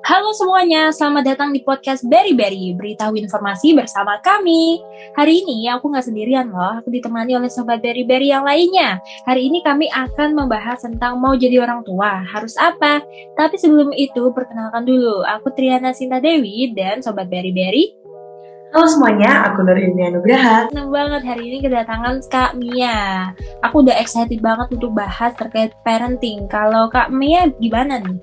Halo semuanya, selamat datang di podcast Berry Berry, beritahu informasi bersama kami. Hari ini aku nggak sendirian loh, aku ditemani oleh sobat Berry Berry yang lainnya. Hari ini kami akan membahas tentang mau jadi orang tua, harus apa? Tapi sebelum itu, perkenalkan dulu, aku Triana Sinta Dewi dan sobat Berry Berry. Halo semuanya, aku Nur Ilmi Anugraha. Senang banget hari ini kedatangan Kak Mia. Aku udah excited banget untuk bahas terkait parenting. Kalau Kak Mia gimana nih?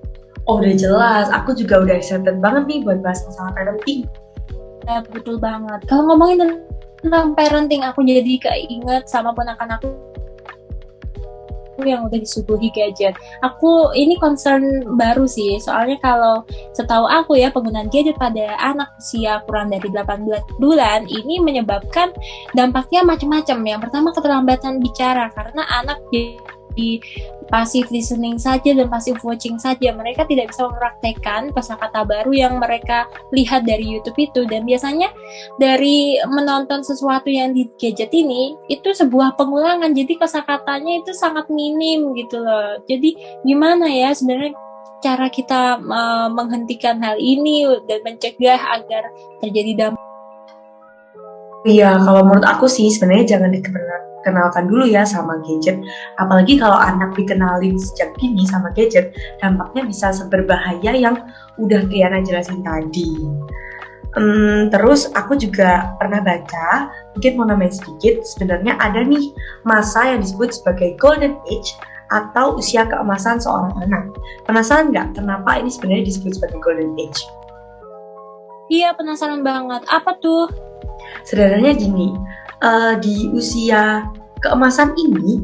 Oh udah jelas, aku juga udah excited banget nih buat bahas masalah parenting. Ya, betul banget. Kalau ngomongin tentang parenting, aku jadi keinget sama ponakan aku yang udah disuguhi gadget. Aku ini concern baru sih, soalnya kalau setahu aku ya penggunaan gadget pada anak usia kurang dari 18 bulan ini menyebabkan dampaknya macam-macam. Yang pertama keterlambatan bicara karena anak jadi passive listening saja dan passive watching saja. Mereka tidak bisa mempraktekkan kosakata baru yang mereka lihat dari YouTube itu, dan biasanya dari menonton sesuatu yang di gadget ini itu sebuah pengulangan, jadi kosakatanya itu sangat minim gitu loh. Jadi gimana ya sebenarnya cara kita menghentikan hal ini dan mencegah agar terjadi dampak? Iya, kalau menurut aku sih sebenarnya jangan dikenalkan dulu ya sama gadget. Apalagi kalau anak dikenalin sejak dini sama gadget, dampaknya bisa berbahaya yang udah Triana jelasin tadi. Terus aku juga pernah baca, mungkin mau nambahin sedikit, sebenarnya ada nih masa yang disebut sebagai golden age atau usia keemasan seorang anak. Penasaran nggak kenapa ini sebenarnya disebut sebagai golden age? Iya, penasaran banget. Apa tuh? Sebenarnya gini, di usia keemasan ini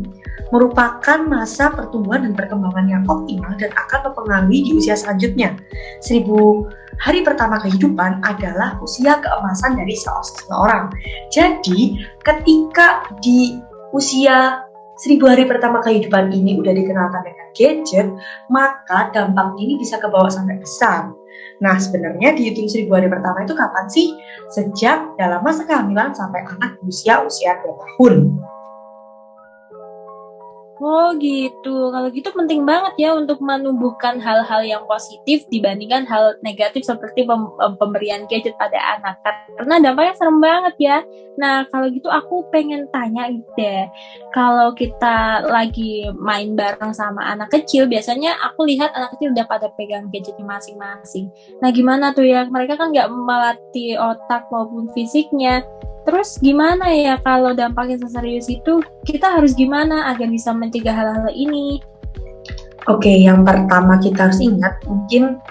merupakan masa pertumbuhan dan perkembangan yang optimal dan akan mempengaruhi di usia selanjutnya. 1000 hari pertama kehidupan adalah usia keemasan dari seseorang. Jadi, ketika di usia 1000 hari pertama kehidupan ini udah dikenalkan dengan gadget, maka dampak ini bisa kebawa sampai besar. Nah, sebenarnya dihitung 1000 hari pertama itu kapan sih? Sejak dalam masa kehamilan sampai anak berusia 2 tahun. Oh gitu, kalau gitu penting banget ya untuk menumbuhkan hal-hal yang positif dibandingkan hal negatif seperti pemberian gadget pada anak. Karena dampaknya serem banget ya. Nah kalau gitu aku pengen tanya deh, kalau kita lagi main bareng sama anak kecil, biasanya aku lihat anak kecil udah pada pegang gadgetnya masing-masing. Nah gimana tuh ya, mereka kan nggak melatih otak maupun fisiknya. Terus gimana ya kalau dampaknya seserius itu, kita harus gimana agar bisa mencegah hal-hal ini? Oke, yang pertama kita harus ingat, mungkin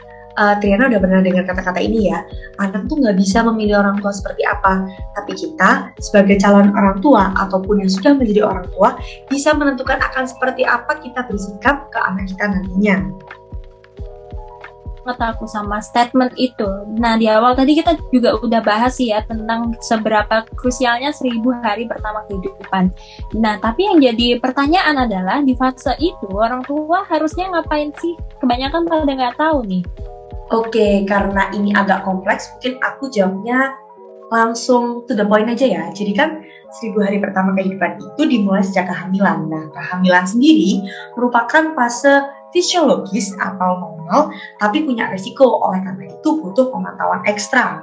Triana udah pernah dengar kata-kata ini ya, anak tuh nggak bisa memilih orang tua seperti apa, tapi kita sebagai calon orang tua ataupun yang sudah menjadi orang tua bisa menentukan akan seperti apa kita bersikap ke anak kita nantinya. Kata aku sama statement itu. Nah di awal tadi kita juga udah bahas sih ya tentang seberapa krusialnya 1000 hari pertama kehidupan. Nah tapi yang jadi pertanyaan adalah di fase itu orang tua harusnya ngapain sih? Kebanyakan pada nggak tahu nih. Oke, karena ini agak kompleks, mungkin aku jawabnya langsung to the point aja ya. Jadi kan 1000 hari pertama kehidupan itu dimulai sejak kehamilan. Nah, kehamilan sendiri merupakan fase fisiologis atau normal, tapi punya risiko. Oleh karena itu butuh pemantauan ekstra.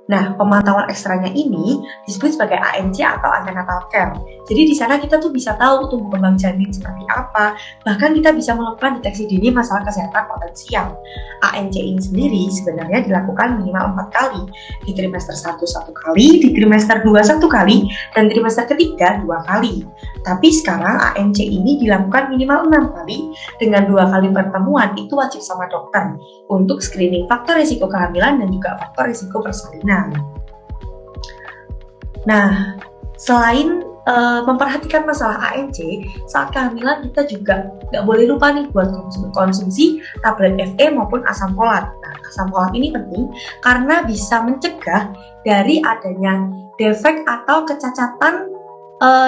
Nah, pemantauan ekstranya ini disebut sebagai ANC atau antenatal care. Jadi di sana kita tuh bisa tahu tumbuh kembang janin seperti apa, bahkan kita bisa melakukan deteksi dini masalah kesehatan potensial. ANC ini sendiri sebenarnya dilakukan minimal 4 kali. Di trimester 1 1 kali, di trimester 2 1 kali, dan trimester ketiga 2 kali. Tapi sekarang ANC ini dilakukan minimal 6 kali, dengan 2 kali pertemuan itu wajib sama dokter untuk screening faktor risiko kehamilan dan juga faktor risiko persalinan. Nah, selain memperhatikan masalah ANC, saat kehamilan kita juga nggak boleh lupa nih buat konsumsi tablet Fe maupun asam folat. Nah, asam folat ini penting karena bisa mencegah dari adanya defek atau kecacatan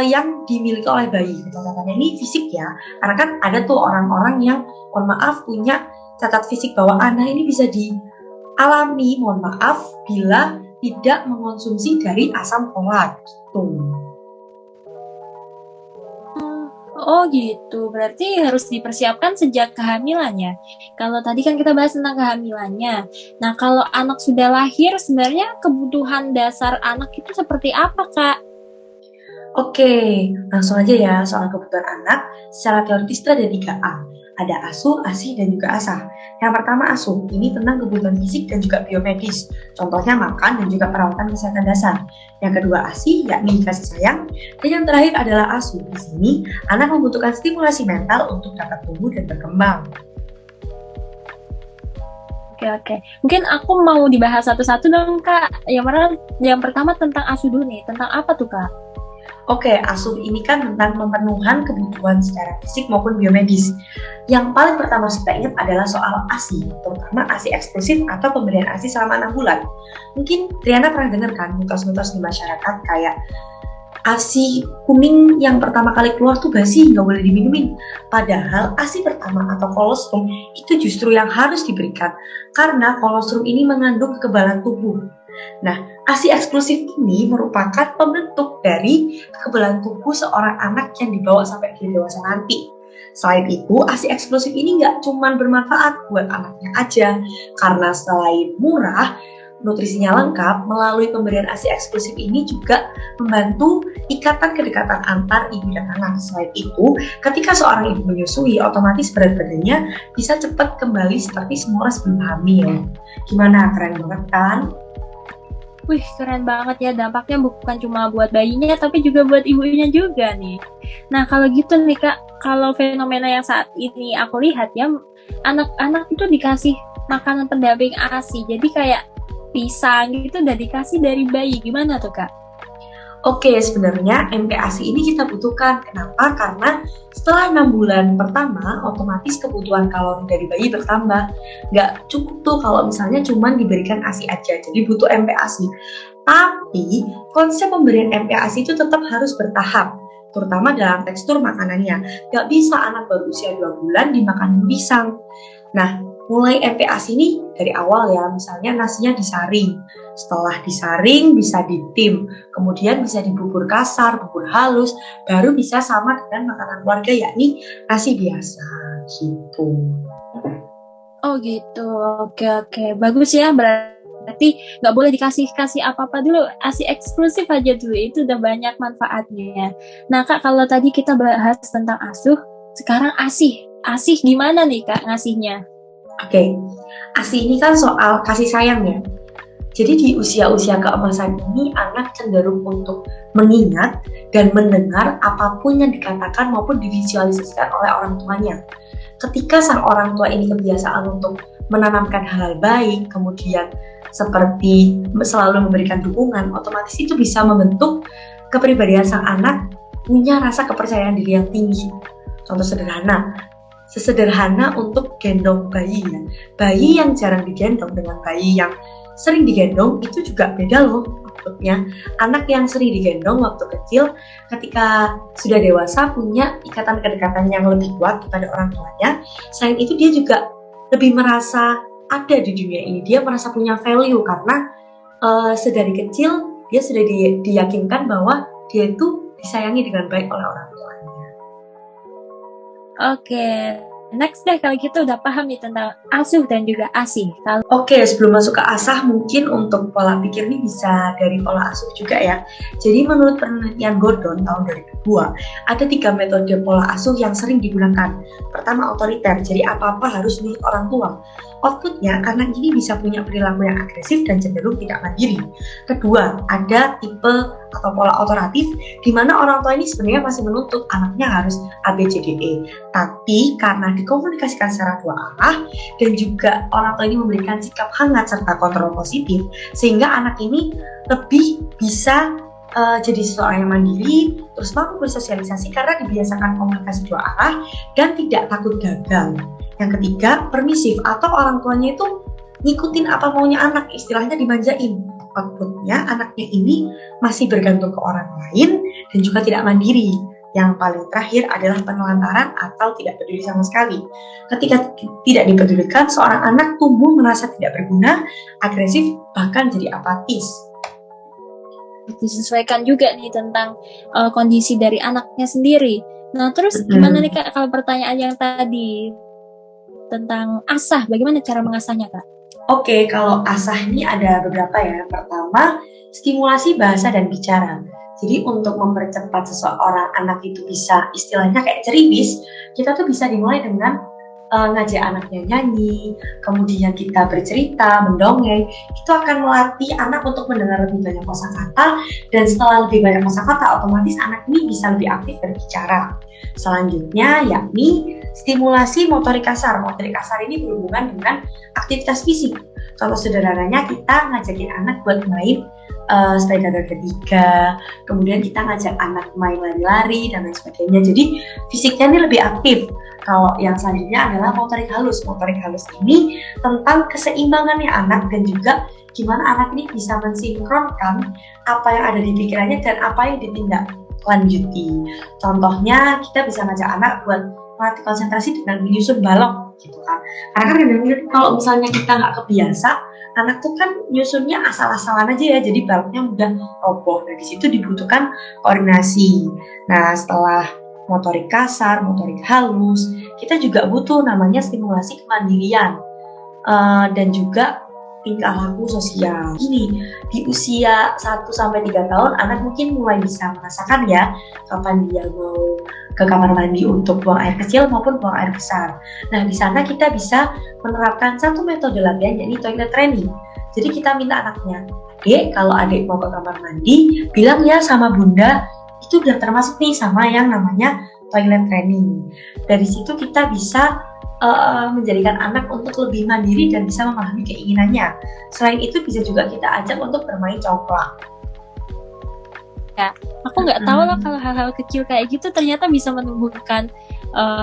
yang dimiliki oleh bayi. Kecacatannya ini fisik ya, karena kan ada tuh orang-orang yang, mohon maaf, punya cacat fisik bawaan. Nah, ini bisa dialami, mohon maaf, bila tidak mengonsumsi dari asam folat gitu. Oh gitu, berarti harus dipersiapkan sejak kehamilannya. Kalau tadi kan kita bahas tentang kehamilannya. Nah, kalau anak sudah lahir, sebenarnya kebutuhan dasar anak itu seperti apa, Kak? Oke, langsung aja ya soal kebutuhan anak. Secara teoritis itu ada 3A. Ada asuh, ASI, dan juga asah. Yang pertama asuh, ini tentang kebutuhan fisik dan juga biomedis. Contohnya makan dan juga perawatan kesehatan dasar. Yang kedua ASI, yakni kasih sayang. Dan yang terakhir adalah asuh. Di sini, anak membutuhkan stimulasi mental untuk dapat tumbuh dan berkembang. Oke. Mungkin aku mau dibahas satu-satu dong, Kak. Yang pertama tentang asuh dulu nih. Tentang apa tuh, Kak? Oke, asuh ini kan tentang pemenuhan kebutuhan secara fisik maupun biomedis. Yang paling pertama kita ingat adalah soal ASI, terutama ASI eksklusif atau pemberian ASI selama 6 bulan. Mungkin Triana pernah dengar kan mitos-mitos di masyarakat kayak ASI kuning yang pertama kali keluar tuh basi, nggak boleh diminumin. Padahal ASI pertama atau kolostrum itu justru yang harus diberikan karena kolostrum ini mengandung kekebalan tubuh. Nah, ASI eksklusif ini merupakan pembentuk dari kekebalan tubuh seorang anak yang dibawa sampai dia dewasa nanti. Selain itu, ASI eksklusif ini nggak cuma bermanfaat buat anaknya aja, karena selain murah, nutrisinya lengkap, melalui pemberian ASI eksklusif ini juga membantu ikatan kedekatan antar ibu dan anak. Selain itu, ketika seorang ibu menyusui, otomatis berat badannya bisa cepat kembali seperti semula sebelum hamil. Gimana? Keren banget kan? Wih, keren banget ya. Dampaknya bukan cuma buat bayinya, tapi juga buat ibunya juga nih. Nah, kalau gitu nih, Kak, kalau fenomena yang saat ini aku lihat ya, anak-anak itu dikasih makanan pendamping ASI. Jadi kayak pisang gitu udah dikasih dari bayi. Gimana tuh, Kak? Oke, sebenarnya MPASI ini kita butuhkan. Kenapa? Karena setelah 6 bulan pertama, otomatis kebutuhan kalori dari bayi bertambah. Nggak cukup tuh kalau misalnya cuma diberikan ASI aja, jadi butuh MPASI. Tapi, konsep pemberian MPASI itu tetap harus bertahap, terutama dalam tekstur makanannya. Nggak bisa anak baru usia 2 bulan dimakan pisang. Nah, mulai MPASI ini dari awal ya, misalnya nasinya disaring. Setelah disaring bisa ditim, kemudian bisa dibubur kasar, bubur halus, baru bisa sama dengan makanan keluarga yakni nasi biasa gitu. Oh gitu, oke. Bagus ya, berarti nggak boleh dikasih apa-apa dulu, ASI eksklusif aja dulu, itu udah banyak manfaatnya. Nah Kak, kalau tadi kita bahas tentang asuh, sekarang ASI gimana nih Kak ngasihnya? Oke, ASI ini kan soal kasih sayang ya. Jadi di usia-usia keemasan ini anak cenderung untuk mengingat dan mendengar apapun yang dikatakan maupun divisualisasikan oleh orang tuanya. Ketika sang orang tua ini kebiasaan untuk menanamkan hal-hal baik, kemudian seperti selalu memberikan dukungan, otomatis itu bisa membentuk kepribadian sang anak punya rasa kepercayaan diri yang tinggi. Contoh sesederhana untuk gendong bayi ya. Bayi yang jarang digendong dengan bayi yang sering digendong itu juga beda loh outputnya. Anak yang sering digendong waktu kecil ketika sudah dewasa punya ikatan kedekatan yang lebih kuat kepada orang tuanya. Selain itu dia juga lebih merasa ada di dunia ini. Dia merasa punya value karena sedari kecil dia sudah diyakinkan bahwa dia itu disayangi dengan baik oleh orang tuanya. Oke. Next deh, kalau gitu udah paham nih tentang asuh dan juga ASI. Oke, sebelum masuk ke asah, mungkin untuk pola pikir ini bisa dari pola asuh juga ya. Jadi menurut penelitian Gordon tahun 2002, ada 3 metode pola asuh yang sering digunakan. Pertama, otoriter, jadi apa-apa harus menurut orang tua. Outputnya, anak ini bisa punya perilaku yang agresif dan cenderung tidak mandiri. Kedua, ada tipe atau pola otoratif, di mana orang tua ini sebenarnya masih menuntut anaknya harus ABCDE. Tapi karena dikomunikasikan secara 2 arah, dan juga orang tua ini memberikan sikap hangat serta kontrol positif, sehingga anak ini lebih bisa jadi seseorang yang mandiri, terus mampu bersosialisasi karena dibiasakan komunikasi 2 arah dan tidak takut gagal. Yang ketiga, permisif atau orang tuanya itu ngikutin apa maunya anak, istilahnya dimanjain. Outputnya anaknya ini masih bergantung ke orang lain dan juga tidak mandiri. Yang paling terakhir adalah penelantaran atau tidak peduli sama sekali. Ketika tidak dipedulikan, seorang anak tumbuh merasa tidak berguna, agresif, bahkan jadi apatis. Disesuaikan juga nih tentang kondisi dari anaknya sendiri. Nah, terus gimana nih Kak kalau pertanyaan yang tadi tentang asah, bagaimana cara mengasahnya Kak? Oke, kalau asah ini ada beberapa ya. Pertama, stimulasi bahasa dan bicara. Jadi untuk mempercepat seseorang anak itu bisa istilahnya kayak ceribis, kita tuh bisa dimulai dengan ngajak anaknya nyanyi, kemudian kita bercerita, mendongeng, itu akan melatih anak untuk mendengar lebih banyak kosakata, dan setelah lebih banyak kosakata, otomatis anak ini bisa lebih aktif berbicara. Selanjutnya yakni stimulasi motorik kasar. Motorik kasar ini berhubungan dengan aktivitas fisik. Kalau sederhananya kita ngajakin anak buat main sepeda roda 3, kemudian kita ngajak anak main lari-lari dan lain sebagainya. Jadi fisiknya ini lebih aktif. Kalau yang selanjutnya adalah motorik halus. Motorik halus ini tentang keseimbangannya anak dan juga gimana anak ini bisa mensinkronkan apa yang ada di pikirannya dan apa yang ditindaklanjuti. Contohnya kita bisa ngajak anak buat melatih konsentrasi dengan menyusun balok gitu kan. Karena kan kalau misalnya kita nggak kebiasa, anak tuh kan nyusunnya asal-asalan aja ya, jadi baloknya mudah roboh. Nah, di situ dibutuhkan koordinasi. Nah, setelah motorik kasar, motorik halus, kita juga butuh namanya stimulasi kemandirian dan juga tingkah laku sosial. Ini di usia 1-3 tahun anak mungkin mulai bisa merasakan ya kapan dia mau ke kamar mandi untuk buang air kecil maupun buang air besar. Nah, di sana kita bisa menerapkan satu metode latihan yakni toilet training. Jadi kita minta anaknya, "Dek, kalau adik mau ke kamar mandi, bilang ya sama bunda." Itu udah termasuk nih sama yang namanya toilet training. Dari situ kita bisa menjadikan anak untuk lebih mandiri dan bisa memahami keinginannya. Selain itu bisa juga kita ajak untuk bermain congklak. Ya, aku nggak tahu lah kalau hal-hal kecil kayak gitu ternyata bisa menumbuhkan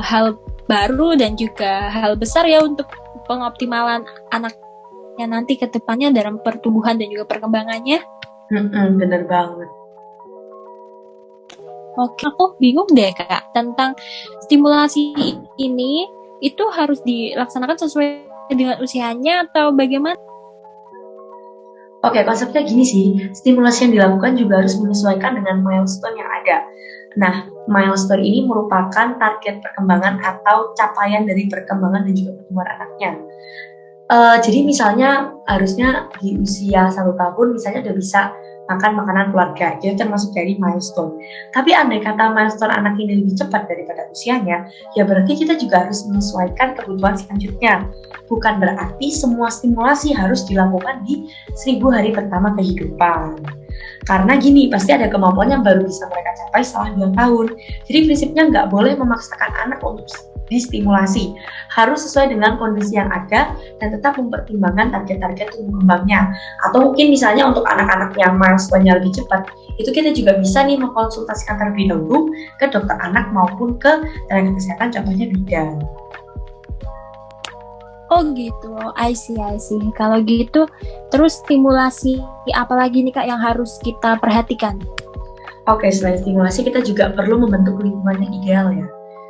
hal baru dan juga hal besar ya untuk pengoptimalan anaknya nanti ke depannya dalam pertumbuhan dan juga perkembangannya. Bener banget. Oke, aku bingung deh Kak tentang stimulasi ini. Itu harus dilaksanakan sesuai dengan usianya atau bagaimana? Oke, konsepnya gini sih, stimulasi yang dilakukan juga harus menyesuaikan dengan milestone yang ada. Nah, milestone ini merupakan target perkembangan atau capaian dari perkembangan dan juga pertumbuhan anaknya. Jadi misalnya harusnya di usia 1 tahun misalnya udah bisa makan makanan keluarga, itu termasuk dari milestone. Tapi andai kata milestone anak ini lebih cepat daripada usianya, ya berarti kita juga harus menyesuaikan kebutuhan selanjutnya. Bukan berarti semua stimulasi harus dilakukan di 1000 hari pertama kehidupan. Karena gini, pasti ada kemampuan yang baru bisa mereka capai setelah 2 tahun. Jadi prinsipnya nggak boleh memaksakan anak untuk distimulasi, harus sesuai dengan kondisi yang ada dan tetap mempertimbangkan target-target tumbuh kembangnya. Atau mungkin misalnya untuk anak-anak yang milestone-nya lebih cepat, itu kita juga bisa nih mengkonsultasikan terlebih dahulu ke dokter anak maupun ke tenaga kesehatan, contohnya bidan. Oh gitu, I see. Kalau gitu, terus stimulasi apa lagi nih Kak yang harus kita perhatikan? Oke, selain stimulasi kita juga perlu membentuk lingkungan yang ideal ya.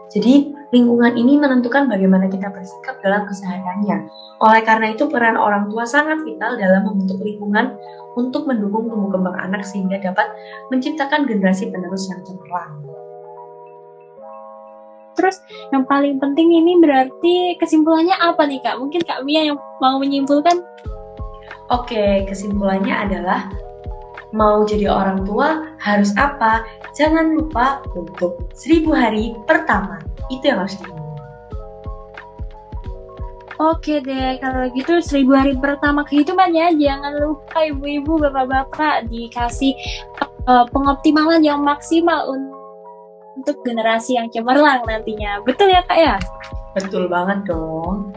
Jadi lingkungan ini menentukan bagaimana kita bersikap dalam kesehariannya. Oleh karena itu peran orang tua sangat vital dalam membentuk lingkungan untuk mendukung tumbuh kembang anak sehingga dapat menciptakan generasi penerus yang cemerlang. Terus yang paling penting ini berarti kesimpulannya apa nih Kak? Mungkin Kak Mia yang mau menyimpulkan? Oke, kesimpulannya adalah mau jadi orang tua harus apa? Jangan lupa untuk 1000 hari pertama. Itu yang harus diingat. Oke deh, kalau gitu 1000 hari pertama kehidupannya jangan lupa ibu-ibu, bapak-bapak dikasih pengoptimalan yang maksimal untuk generasi yang cemerlang nantinya. Betul ya Kak ya? Betul banget dong.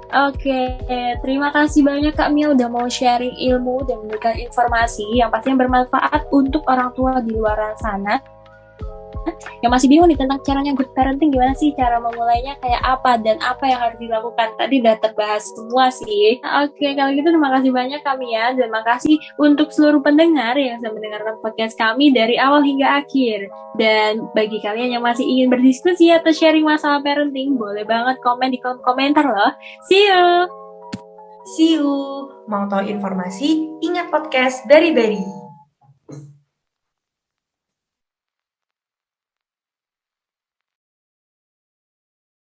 Oke, terima kasih banyak Kak Mia udah mau sharing ilmu dan memberikan informasi yang pastinya bermanfaat untuk orang tua di luar sana. Yang masih bingung nih tentang caranya good parenting, gimana sih cara memulainya, kayak apa dan apa yang harus dilakukan. Tadi udah terbahas semua sih. Oke, kalau gitu terima kasih banyak Kak Mia, dan makasih untuk seluruh pendengar yang sudah mendengarkan podcast kami dari awal hingga akhir. Dan bagi kalian yang masih ingin berdiskusi atau sharing masalah parenting, boleh banget komen di kolom komentar loh. See you! Mau tahu informasi? Ingat podcast Berry Berry.